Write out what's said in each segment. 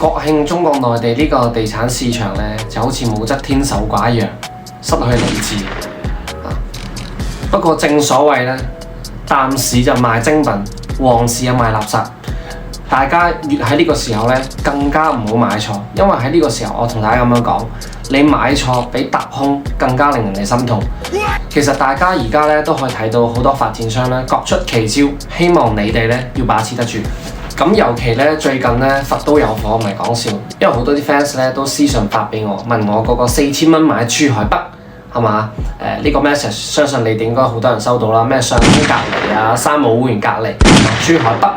國慶中國內地呢個地產市場呢，就好似武則天守寡一樣，失去理智。不過正所謂呢，淡市就賣精品，旺市就賣垃圾。大家越喺呢個時候呢，更加唔好買錯，因為喺呢個時候我同大家咁樣講，你買錯比踏空更加令人哋心痛。其實大家而家呢，都可以睇到好多發展商呢，各出奇招，希望你哋呢要把持得住。咁尤其呢，最近呢，佛都有火，唔係講笑，因為好多啲 fans 呢都私信發俾我，問我嗰個4000蚊買珠海北係嘛？呢個 message 相信你哋應該好多人收到啦，咩上東隔離啊、三武會員隔離、珠海北。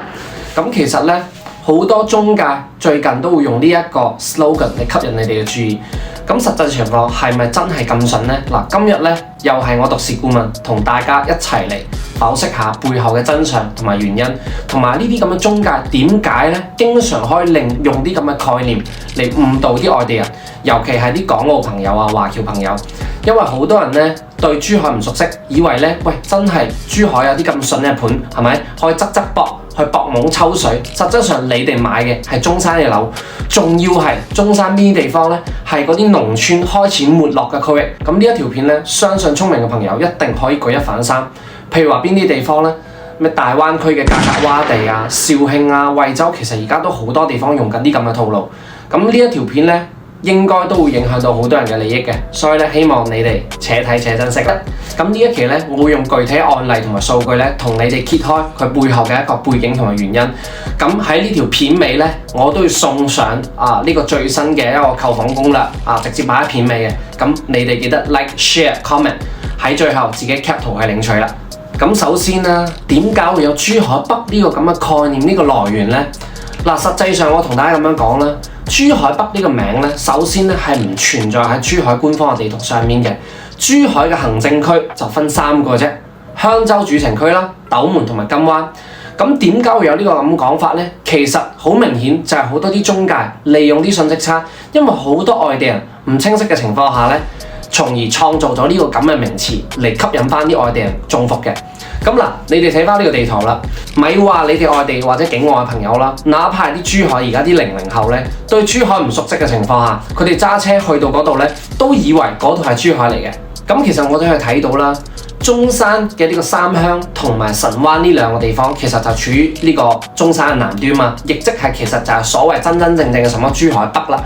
咁其實呢，好多中介最近都會用呢一個 slogan 嚟吸引你哋嘅注意。咁實際情況係咪真係咁筍呢？嗱，今日呢，又係我獨市顧問同大家一齊嚟剖析下背後嘅真相同埋原因，同埋呢啲咁嘅中介點解呢？經常可以利用啲咁嘅概念嚟誤導啲外地人，尤其係啲港澳朋友啊、華僑朋友，因為好多人呢對珠海唔熟悉，以為呢，喂，真係珠海有啲咁筍嘅盤，係咪可以側側搏去搏懵抽水？實際上你哋買嘅係中山嘅樓，仲要係中山邊啲地方呢？係嗰啲農村開始沒落嘅區域。咁呢一條片呢，相信聰明嘅朋友一定可以舉一反三。譬如話邊啲地方呢？咩大灣區嘅價格窪地啊、肇慶啊、惠州，其實而家都好多地方用緊啲咁嘅套路。咁呢一條片呢，應該都會影響到好多人嘅利益嘅，所以咧希望你哋且睇且珍惜。咁呢一期咧，我會用具體案例同埋數據咧，同你哋揭開佢背後嘅一個背景同埋原因。咁喺呢條片尾咧，我都要送上呢個最新嘅一個購房攻略直接擺喺片尾嘅。咁你哋記得 like、share、comment， 喺最後自己 cap 圖去領取啦。咁首先啦，點解會有珠海北呢個咁嘅概念呢個來源呢？嗱，實際上我同大家咁樣講啦。珠海北呢個名呢，首先呢係唔存在喺珠海官方嘅地圖上面嘅。珠海嘅行政區就分3個啫，香洲主城區啦、斗門同埋金灣。咁點解會有呢個咁講法呢？其實好明顯就係好多啲中介利用啲信息差，因為好多外地人唔清晰嘅情況下呢，從而創造咗呢個咁嘅名詞嚟吸引翻啲外地人中伏嘅。咁嗱，你哋睇翻呢個地圖啦，咪話你哋外地或者境外嘅朋友啦，哪怕係啲珠海而家啲00後呢，對珠海唔熟悉嘅情況下，佢哋揸車去到嗰度呢，都以為嗰度係珠海嚟嘅。咁其實我哋可以睇到啦，中山嘅呢個三鄉同埋神灣呢兩個地方，其實就處於呢個中山嘅南端嘛，亦即係其實就係所謂真真正正嘅什麼珠海北啦。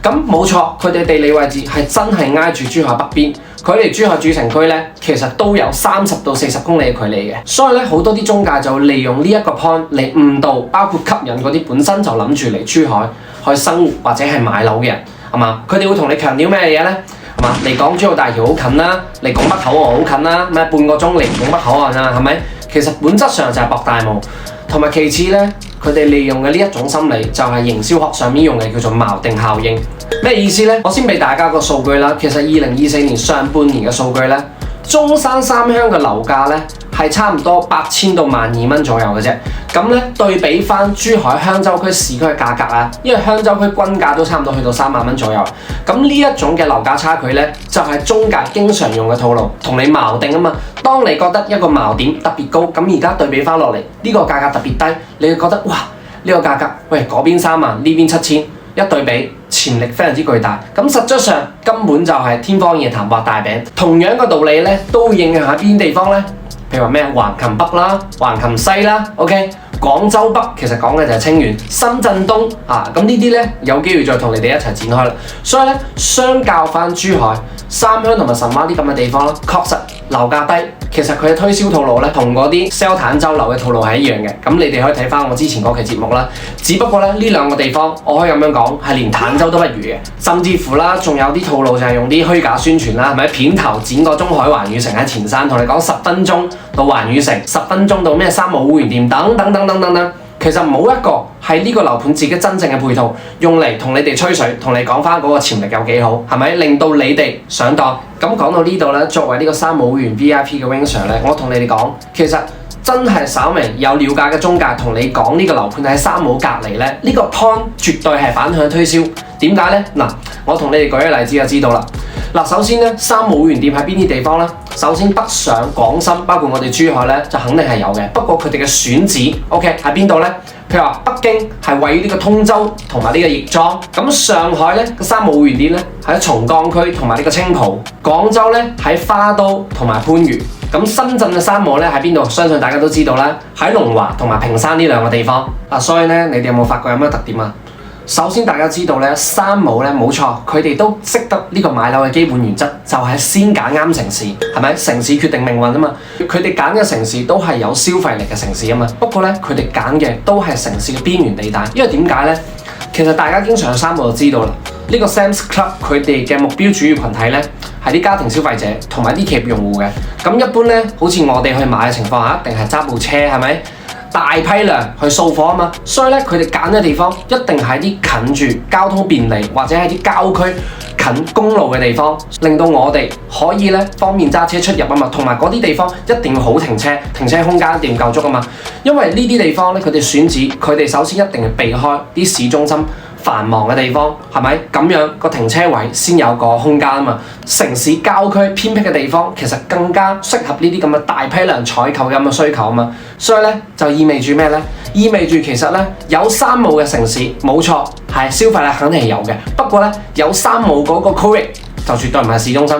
咁冇錯，佢哋地理位置係真係挨住珠海北邊，距離珠海主城區呢，其實都有30到40公里嘅距離嘅。所以呢，好多啲中介就會利用呢一個 point 嚟誤導，包括吸引嗰啲本身就諗住嚟珠海去生活或者係買樓嘅人，係嘛？佢哋會同你強調咩嘢呢？係嘛？離港珠澳大橋好近啦，離拱北口岸好近啦，咩半個鐘離拱北口岸啊？係咪？其實本質上就係博大霧，同埋其次呢。佢哋利用嘅呢一種心理，就係營銷學上面用嘅叫做錨定效應。咩意思呢？我先俾大家個數據啦。其實2024年上半年嘅數據呢，中山三鄉嘅樓價呢係差唔多8000到12000蚊左右嘅啫。咁呢，對比翻珠海香洲區市區嘅價格啊，因為香洲區均價都差唔多去到3萬蚊左右。咁呢一種嘅樓價差距呢，就係中介經常用嘅套路，同你錨定啊嘛。當你覺得一個錨點特別高，咁而家對比翻落嚟，呢個價格特別低，你會覺得哇，呢個價格，喂，嗰邊3萬，呢邊7000，一對比潛力非常之巨大。咁實質上根本就係天方夜譚畫大餅。同樣嘅道理呢，都會應用喺邊啲地方呢？譬如話咩橫琴北啦、橫琴西啦 ，OK， 廣州北其實講嘅就係清遠、深圳東咁呢啲呢，有機會再同你哋一齊展開啦。所以呢，相較翻珠海、三鄉同埋神灣啲咁嘅地方啦，確實樓價低。其實佢嘅推銷套路呢，同嗰啲 sell 坦洲樓嘅套路係一樣嘅。咁你哋可以睇翻我之前嗰期節目啦。只不過呢，呢兩個地方，我可以咁樣講，係連坦洲都不如嘅。甚至乎啦，仲有啲套路就係用啲虛假宣傳啦，係咪？片頭剪個中海環宇城喺前山，同你講10分鐘到環宇城，10分鐘到咩三武會員店等等等等等等。其實冇一個係呢個樓盤自己真正嘅配套，用嚟同你哋吹水，同你講翻嗰個潛力有幾好，係咪？令到你哋上當。咁講到呢度咧，作為呢個三武會員 VIP 嘅 Wing Sir 咧，我同你哋講，其實真係稍微有了解嘅中介同你講呢個樓盤喺三武隔離咧，呢個 point 絕對係反向推銷。點解呢？嗱，我同你哋舉個例子就知道啦。嗱，首先咧，三武會員店喺邊啲地方呢？首先北上廣深，包括我哋珠海咧，就肯定係有嘅。不過佢哋嘅選址 ，OK 喺邊度咧？譬如話北京係位於呢個通州同埋呢個亦莊，咁上海咧個山姆會店咧喺松江區同埋呢個青浦，廣州咧喺花都同埋番禺，咁深圳嘅山姆咧喺邊度？相信大家都知道啦，喺龍華同埋坪山呢兩個地方。所以咧你哋有冇發覺有咩特點啊？首先大家知道咧，山姆咧冇錯，佢哋都識得呢個買樓嘅基本原則，就係先揀啱城市，係咪？城市決定命運啊嘛。佢哋揀嘅城市都係有消費力嘅城市啊嘛。不過咧，佢哋揀嘅都係城市嘅邊緣地帶，因為點解咧？其實大家經常去山姆就知道啦，呢個 Sam's Club 佢哋嘅目標主要群體咧係啲家庭消費者同埋啲企業用戶嘅。咁一般咧，好似我哋去買嘅情況下，一定係揸部車，係咪？大批量去掃貨啊嘛，所以咧佢哋揀嘅地方一定係啲近住交通便利或者係啲郊區近公路嘅地方，令到我哋可以咧方便揸車出入啊嘛。同埋嗰啲地方一定要好停車，停車空間一定要夠足啊嘛。因為呢啲地方咧，佢哋選址，佢哋首先一定係避開啲市中心繁忙嘅地方，係咪？咁樣個停車位先有個空間啊嘛。城市郊區偏僻嘅地方，其實更加適合呢啲咁嘅大批量採購咁嘅需求啊嘛。所以咧就意味住咩咧？意味住其實咧有山姆嘅城市冇錯，係消費力肯定係有嘅。不過咧有山姆嗰個區域就絕對唔係市中心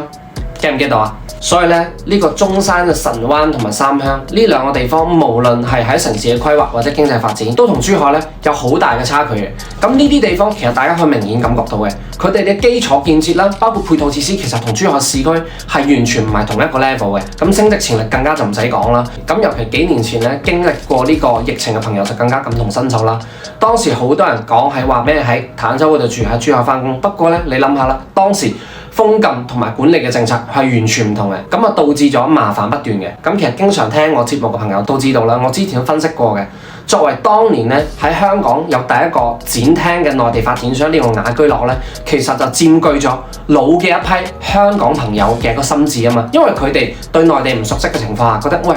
，get唔get到啊？所以咧，呢個中山嘅神灣同埋三鄉呢兩個地方，無論係喺城市嘅規劃或者經濟發展，都同珠海咧有好大嘅差距嘅。咁呢啲地方其實大家可以明顯感覺到嘅，佢哋嘅基礎建設啦，包括配套設施，其實同珠海市區係完全唔係同一個 level 嘅。咁升值潛力更加就唔使講啦。咁尤其幾年前咧經歷過呢個疫情嘅朋友就更加感同身受啦。當時好多人講係話咩喺坦洲嗰度住，喺珠海返工。不過咧，你諗下啦，當時封禁同埋管理嘅政策係完全唔同嘅，咁啊導致咗麻煩不斷嘅。咁其實經常聽我節目嘅朋友都知道啦，我之前都分析過嘅。作為當年咧喺香港有第一個展廳嘅內地發展商呢個雅居樂咧，其實就佔據咗老嘅一批香港朋友嘅個心智啊嘛。因為佢哋對內地唔熟悉嘅情況下，覺得喂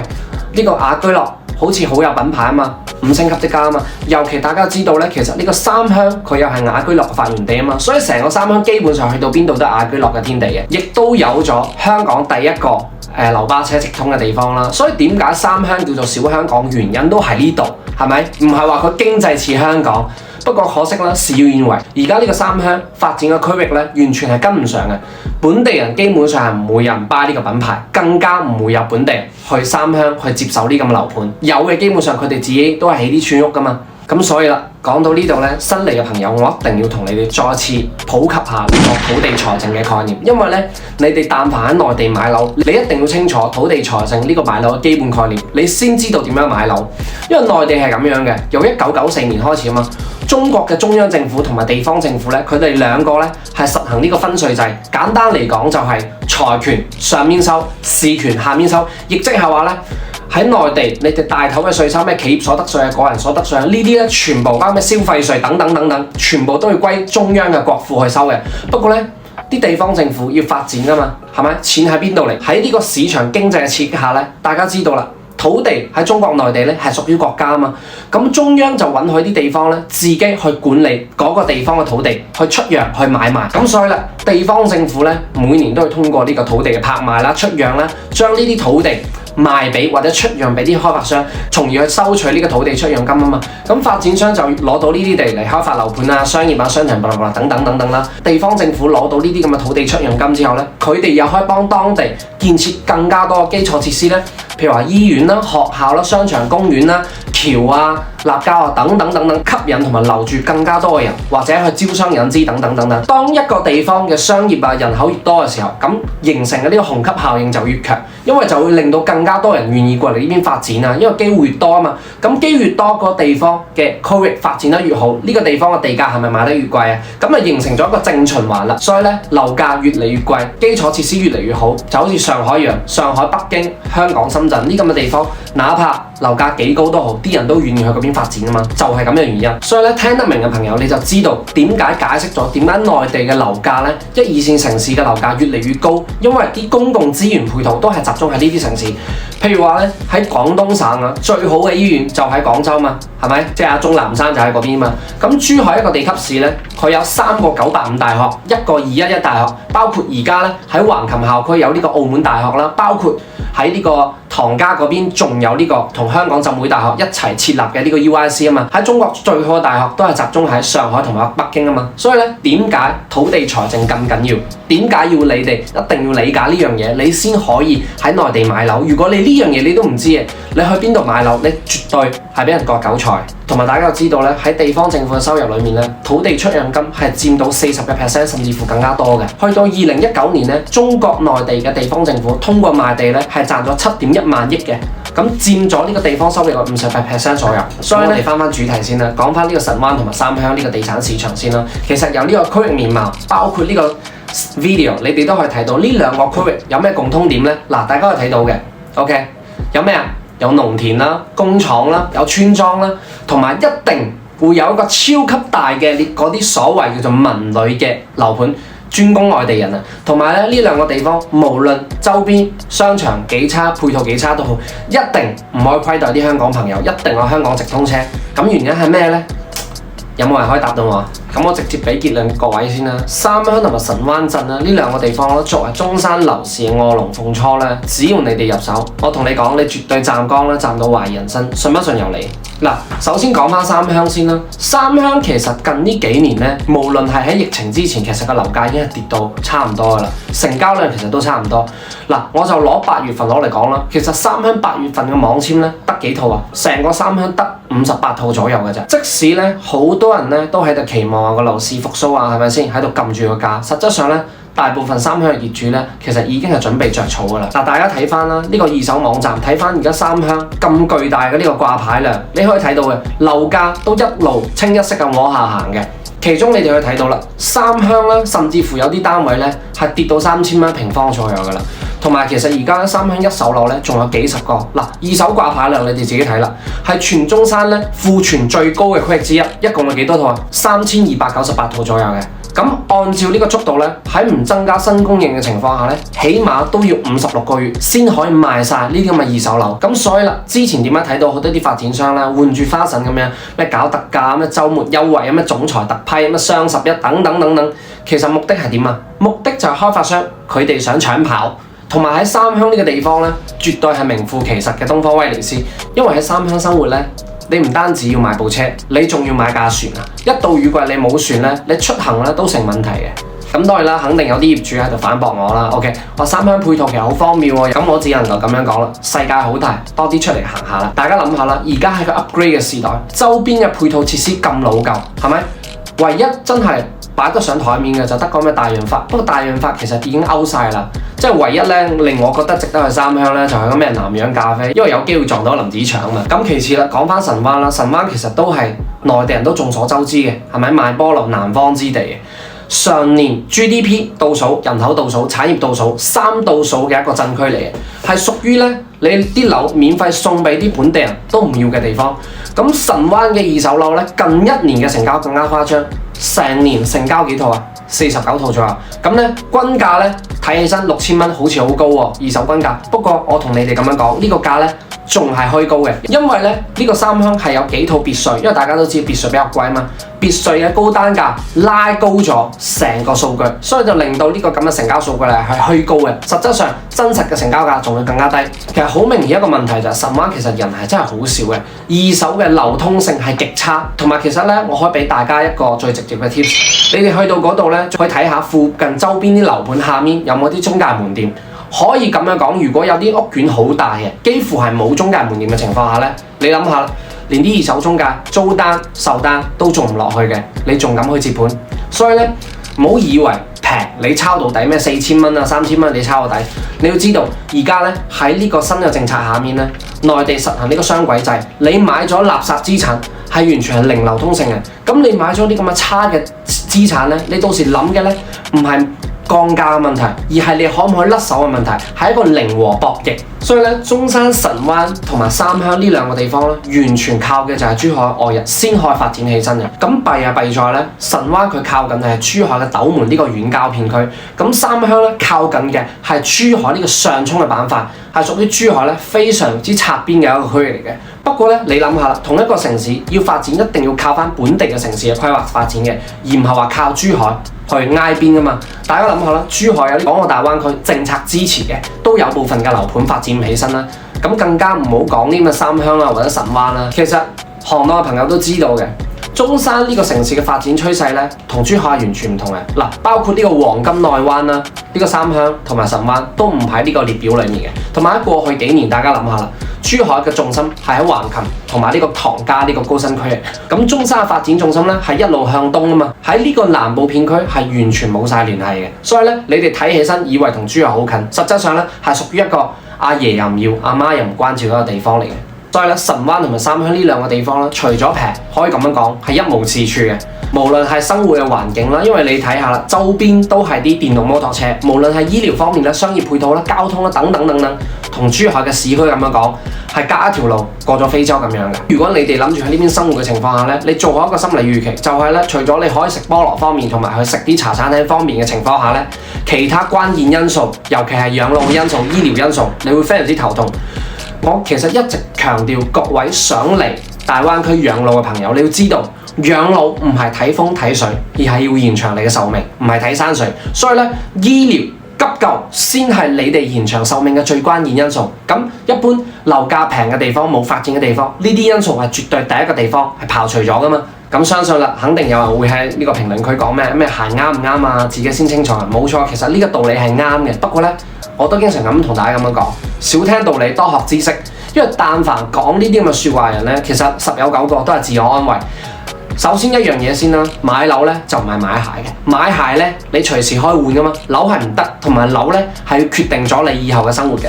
呢個雅居樂好似好有品牌啊嘛，5星級的家啊嘛。尤其大家知道咧，其實呢個三鄉佢又係雅居樂嘅發源地啊嘛，所以成個三鄉基本上去到邊度都係雅居樂嘅天地嘅，亦都有咗香港第一個樓巴車直通嘅地方啦。所以點解三鄉叫做小香港，原因都係呢度，係咪？唔係話佢經濟似香港。不過可惜啦，事與願違，而家呢個三鄉發展嘅區域咧，完全係跟唔上嘅。本地人基本上係唔會有人 buy 呢個品牌，更加唔會有本地人去三鄉去接受呢咁嘅樓盤。有嘅基本上佢哋自己都係起啲村屋㗎嘛。咁所以啦，講到呢度咧，新嚟嘅朋友，我一定要同你哋再次普及下呢個土地財政嘅概念，因為咧，你哋但凡喺內地買樓，你一定要清楚土地財政呢個買樓嘅基本概念，你先知道點樣買樓。因為內地係咁樣嘅，由1994年開始啊嘛，中國嘅中央政府同埋地方政府咧，佢哋兩個咧係實行呢個分稅制。簡單嚟講就係財權上面收，事權下面收，亦即係話咧。喺內地，你哋大頭嘅稅收咩企業所得稅啊、個人所得稅啊，呢啲咧全部包括咩消費稅等等等等，全部都要歸中央嘅國庫去收嘅。不過咧，啲地方政府要發展㗎嘛，係咪？錢喺邊度嚟？喺呢個市場經濟嘅刺激下咧，大家知道啦，土地喺中國內地咧係屬於國家啊嘛。咁中央就允許啲地方咧自己去管理嗰個地方嘅土地，去出讓去買賣。咁所以咧，地方政府咧每年都會通過呢個土地嘅拍賣啦、出讓啦，將呢啲土地賣俾或者出讓俾啲開發商，從而去收取呢個土地出讓金啊嘛。咁發展商就攞到呢啲地嚟開發樓盤啊、商業啊、商場等等等等啦。地方政府攞到呢啲咁嘅土地出讓金之後咧，佢哋又可以幫當地建設更加多嘅基礎設施咧，譬如話醫院啦、學校啦、商場、公園啦、橋啊、立交啊等等等等，吸引同埋留住更加多嘅人，或者去招商引資等等等等。當一個地方嘅商業啊人口越多嘅時候，咁形成嘅呢個虹吸效應就越強，因為就會令到更加多人願意過嚟呢邊發展啊，因為機會越多啊嘛。咁機會越多，個地方嘅區域發展得越好，呢個地方嘅地價係咪買得越貴啊？咁啊形成咗一個正循環啦。所以咧，樓價越嚟越貴，基礎設施越嚟越好，就好似上海一樣，上海、北京、香港、深圳呢咁嘅地方，哪怕樓價幾高都好，啲人都願意去嗰邊發展啊嘛，就係咁嘅原因。所以咧，聽得明嘅朋友你就知道點解解釋咗點解內地嘅樓價咧，一二線城市嘅樓價越嚟越高，因為啲公共資源配套都係集中喺呢啲城市。譬如話咧，喺廣東省啊，最好嘅醫院就喺廣州嘛，係咪？即係阿鍾南山就喺嗰邊嘛。咁珠海一個地級市咧，佢佢有3個985大學，一個211大學，包括而家咧喺橫琴校區有呢個澳門大學啦，包括喺呢個唐家嗰邊仲有呢個同香港浸會大學一齊設立嘅呢個 UIC 啊嘛。喺中國最好嘅大學都係集中喺上海同埋北京啊嘛。所以咧，點解土地財政咁緊要？點解要你哋一定要理解呢樣嘢，你先可以喺內地買樓？如果你呢樣嘢你都唔知嘅，你去邊度買樓？你絕對係俾人割韭菜。同埋大家都知道咧，喺地方政府嘅收入裏面咧，土地出讓金係佔到40%甚至乎更加多嘅。去到2019年咧，中國內地嘅地方政府通過賣地咧係賺咗7.1萬億嘅，咁佔咗呢個地方收入嘅58%左右。所以我哋翻主題先啦，講翻呢個神灣同埋三鄉呢個地產市場先啦。其實由呢個區域面貌，包括呢個 video， 你哋都可以睇到呢兩個區域有咩共通點呢？嗱，大家可以睇到嘅 ，OK， 有咩啊？有農田啦、工廠啦、有村莊啦，同埋一定會有一個超級大嘅嗰啲所謂叫做文旅嘅樓盤，專供外地人啊。同埋咧，呢兩個地方無論周邊商場幾差、配套幾差都好，一定唔可以虧待啲香港朋友，一定有香港直通車。咁原因係咩呢？有冇人可以答到我？咁我直接俾結論各位先啦。三鄉同埋神灣鎮啦，呢兩個地方作為中山樓市嘅臥龍鳳雛咧，只要你哋入手，我同你講，你絕對站崗啦，站到懷疑人生，信不信由你。嗱，首先講翻三鄉先啦。三鄉其實近呢幾年咧，無論係喺疫情之前，其實個樓價已經係跌到差唔多噶啦，成交量其實都差唔多。嗱，我就攞8月份攞嚟講啦。其實三鄉8月份嘅網簽咧得幾套啊？成個三鄉得58套左右嘅啫。即使咧好多人咧都喺度期望個樓市復甦啊，係咪先？喺度撳住個價，實質上咧，大部分三鄉嘅業主咧，其實已經係準備着草噶啦。嗱，大家睇翻啦，呢個二手網站睇翻而家三鄉咁巨大嘅呢個掛牌量，你可以睇到嘅樓價都一路清一色咁往下行嘅。其中你哋可以睇到啦，三鄉咧，甚至乎有啲單位咧係跌到3000蚊平方左右噶啦。同埋其實而家三鄉一手樓咧仲有幾十個。嗱，二手掛牌量你哋自己睇啦，係全中山咧庫存最高嘅區域之一，一共有幾多套啊？3298套左右嘅。咁按照呢個速度咧，喺唔增加新供應嘅情況下咧，起碼都要56個月先可以賣晒呢啲咁嘅二手樓。咁所以啦，之前點解睇到好多啲發展商咧換住花神咁樣，咩搞特價、咩週末優惠、咩總裁特批、咩雙11等等等等，其實目的係點啊？目的就係開發商佢哋想搶跑。同埋喺三鄉呢個地方咧，絕對係名副其實嘅東方威尼斯。因為喺三鄉生活咧，你唔單止要買部車，你仲要買架船啊！一到雨季你冇船咧，你出行咧都成問題嘅。咁當然啦，肯定有啲業主喺度反駁我啦。OK， 話三鄉配套其實好荒謬喎。咁我只能夠咁樣講啦，世界好大，多啲出嚟行下啦。大家諗下啦，而家係個 upgrade 嘅時代，周邊嘅配套設施咁老舊，係咪？唯一真係擺得上台面嘅就得個咩大潤發，不過大潤發其實已經 out 晒啦。即係唯一咧令我覺得值得去三鄉咧，就係個咩南洋咖啡，因為有機會撞到林子祥啊嘛。咁其次啦，講翻神灣啦，神灣其實都係內地人都眾所周知嘅，係咪賣菠蘿南方之地嘅？上年 GDP 倒數、人口倒數、產業倒數3倒數嘅一個鎮區嚟嘅，係屬於咧你啲樓免費送俾啲本地人都唔要嘅地方。咁神灣嘅二手樓咧，近1年嘅成交更加誇張，成年成交幾套啊？49套左右。咁咧均價咧睇起身6000蚊，好似好高喎，二手均價。不過我同你哋咁樣講，呢個價咧仲係虛高嘅，因為咧呢個三鄉係有幾套別墅，因為大家都知別墅比較貴嘛，別墅嘅高單價拉高咗成個數據，所以就令到呢個咁嘅成交數據咧係虛高嘅。實質上真實嘅成交價仲會更加低。其實好明顯一個問題就係神灣其實人係真係好少嘅，二手嘅流通性係極差。同埋其實咧，我可以俾大家一個最直接嘅 tips， 你哋去到嗰度咧，可以睇下附近周邊啲樓盤下面有冇啲中介門店。可以咁樣講，如果有啲屋苑好大嘅，幾乎係冇中介門店嘅情況下咧，你諗下，連啲二手中介租單售單都做唔落去嘅，你仲敢去接盤？所以咧，唔好以為平你抄到底咩4000蚊啊3000蚊你抄到底，你要知道而家咧喺呢個新嘅政策下面咧，內地實行呢個雙軌制，你買咗垃圾資產係完全係零流通性嘅，咁你買咗啲咁嘅差嘅資產咧，你到時諗嘅咧唔係降價嘅問題，而係你可唔可以甩手嘅問題，係一個零和博弈。所以咧，中山神灣同埋三鄉呢兩個地方咧，完全靠嘅就係珠海外日先可以發展起身嘅。咁弊啊弊在咧，神灣佢靠緊係珠海嘅斗門呢個遠郊片區，咁三鄉咧靠緊嘅係珠海呢個上沖嘅板塊，係屬於珠海咧非常之側邊嘅一個區域嚟嘅。不過咧，你諗下啦，同一個城市要發展，一定要靠翻本地嘅城市嘅規劃發展嘅，而唔係話靠珠海去挨邊噶嘛。大家諗下啦，珠海有啲港澳大灣區政策支持嘅，都有部分嘅樓盤發展唔起身啦。咁更加唔好講啲咁嘅三鄉啦，或者神灣啦。其實行內嘅朋友都知道嘅。中山呢個城市嘅發展趨勢咧，同珠海完全唔同嘅。嗱，包括呢個黃金內灣啦，呢個三鄉同埋神灣都唔喺呢個列表裡面嘅。同埋喺過去幾年，大家諗下啦，珠海嘅重心係喺橫琴同埋呢個唐家呢個高新區嘅。咁中山嘅發展重心咧係一路向東啊嘛，喺呢個南部片區係完全冇晒聯繫嘅。所以咧，你哋睇起身以為同珠海好近，實質上咧係屬於一個阿爺又唔要、阿媽又唔關照嗰個地方嚟嘅。所以咧，神灣同埋三鄉呢兩個地方咧，除咗平，可以咁樣講係一無是處嘅。無論係生活嘅環境啦，因為你睇下啦，周邊都係啲電動摩托車，無論係醫療方面啦、商業配套啦、交通啦等等等等，同珠海嘅市區咁樣講，係隔一條路過咗非洲咁樣嘅。如果你哋諗住喺呢邊生活嘅情況下咧，你做好一個心理預期，就係咧，除咗你可以食菠蘿方面同埋去食啲茶餐廳方面嘅情況下咧，其他關鍵因素，尤其係養老因素、醫療因素，你會非常之頭痛。我其實一直強調，各位想嚟大灣區養老嘅朋友，你要知道養老唔係睇風睇水，而係要延長你嘅壽命，唔係睇山水。所以咧，醫療急救先係你哋延長壽命嘅最關鍵因素。咁一般樓價平嘅地方、冇發展嘅地方，呢啲因素係絕對第一個地方係刨除咗噶嘛。咁相信啦，肯定有人會喺呢個評論區講咩行啱唔啱啊？自己先清楚。冇錯，其實呢個道理係啱嘅。不過咧，我都經常咁同大家咁樣講，少聽道理，多學知識。因為但凡講呢啲咁嘅説話嘅人咧，其實十有九個都係自我安慰。首先一樣嘢先啦，買樓咧就唔係買鞋嘅，買鞋咧你隨時可以換噶嘛，樓係唔得，同埋樓咧係決定咗你以後嘅生活嘅。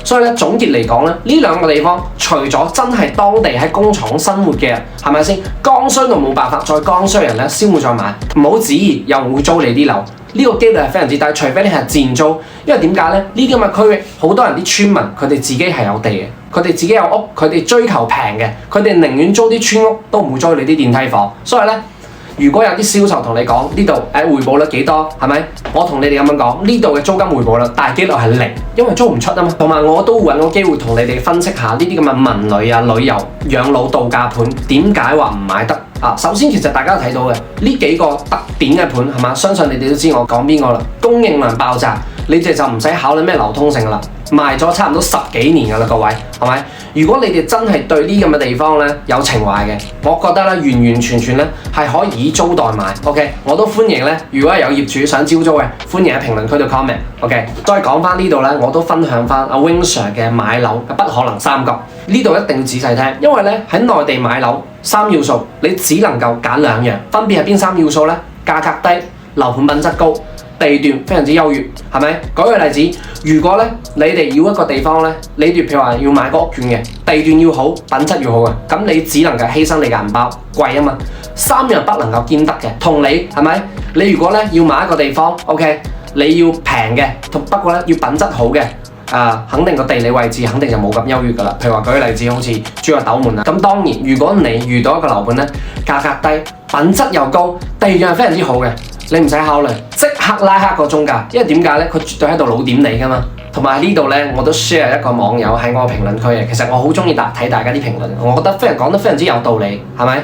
所以咧總結嚟講咧，呢兩個地方除咗真係當地喺工廠生活嘅人，係咪先？剛需到冇辦法，再剛需人咧先會再買，唔好指意有人會租你啲樓。呢個機率係非常之低，除非你係賤租。因為點解咧？呢啲咁嘅區域，好多人啲村民佢哋自己係有地嘅，佢哋自己有屋，佢哋追求平嘅，佢哋寧願租啲村屋都唔會租你啲電梯房。所以咧，如果有啲銷售同你講呢度回報率幾多，係咪？我同你哋咁樣講，呢度嘅租金回報率大機率係零，因為租唔出啊嘛。同埋我都會揾個機會同你哋分析下呢啲咁嘅文旅啊、旅遊、養老度假盤點解話唔買得啊？首先其實大家都睇到嘅呢幾個特點嘅盤係嘛，相信你哋都知我講邊個啦。供應量爆炸，你哋就唔使考慮咩流通性啦，賣咗差唔多10幾年噶啦，各位係咪？如果你哋真係對呢咁嘅地方咧有情懷嘅，我覺得咧完完全全咧係可以以租代買。OK， 我都歡迎咧，如果有業主想招租嘅，歡迎喺評論區度 comment。OK， 再講翻呢度咧，我都分享翻阿 Wing Sir 嘅買樓嘅不可能三角。呢度一定要仔細聽，因為咧喺內地買樓三要素，你只能夠揀兩樣，分別係邊三要素咧？價格低，樓盤品質高。地段非常之優越，係咪？舉個例子，如果咧你哋要一個地方咧，你哋譬如話要買個屋苑嘅，地段要好，品質要好嘅，咁你只能夠犧牲你嘅銀包，貴啊嘛。三樣不能夠兼得嘅，同你係咪？你如果咧要買一個地方 ，OK， 你要平嘅，不過咧要品質好嘅。肯定個地理位置肯定就冇咁優越噶啦。譬如話舉個例子，好似珠海斗門啊。咁當然，如果你遇到一個樓盤咧，價格低，品質又高，地段係非常之好嘅，你唔使考慮，即刻拉黑個中介，因為點解咧？佢絕對喺度老點你噶嘛。同埋呢度咧，我都 share 一個網友喺我評論區嘅。其實我好中意睇大家啲評論，我覺得講得非常之有道理，係咪？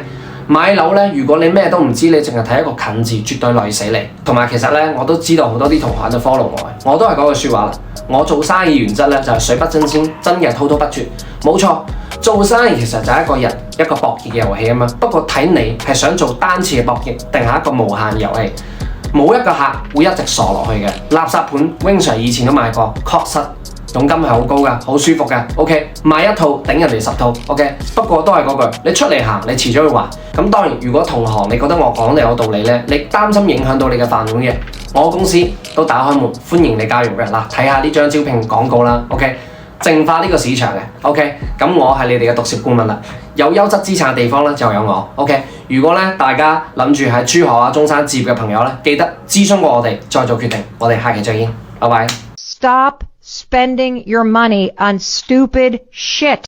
買樓咧，如果你咩都唔知，你淨係睇一個近字，絕對累死你。同埋其實咧，我都知道好多啲同學就 follow 我都係嗰句説話啦。我做生意原則咧就係水不爭先，真嘅滔滔不絕。冇錯，做生意其實就係一個人一個博弈嘅遊戲啊嘛。不過睇你係想做單次嘅博弈，定係一個無限遊戲？冇一個客會一直傻落去嘅。垃圾盤 Wing Sir 以前都買過，確實佣金係好高㗎，好舒服㗎。OK， 買一套頂人哋10套。OK， 不過都係嗰句，你出嚟行，你遲早要還。咁當然，如果同行你覺得我講得有道理咧，你擔心影響到你嘅飯碗嘅，我公司都打開門歡迎你加入嘅。嗱，睇下呢張招聘廣告啦。OK， 淨化呢個市場嘅。OK， 咁我係你哋嘅毒舌顧問啦。有優質資產嘅地方咧就有我。OK， 如果咧大家諗住喺珠海啊、中山置業嘅朋友咧，記得諮詢過我哋再做決定。我哋下期再見，拜拜。Stop spending your money on stupid shit.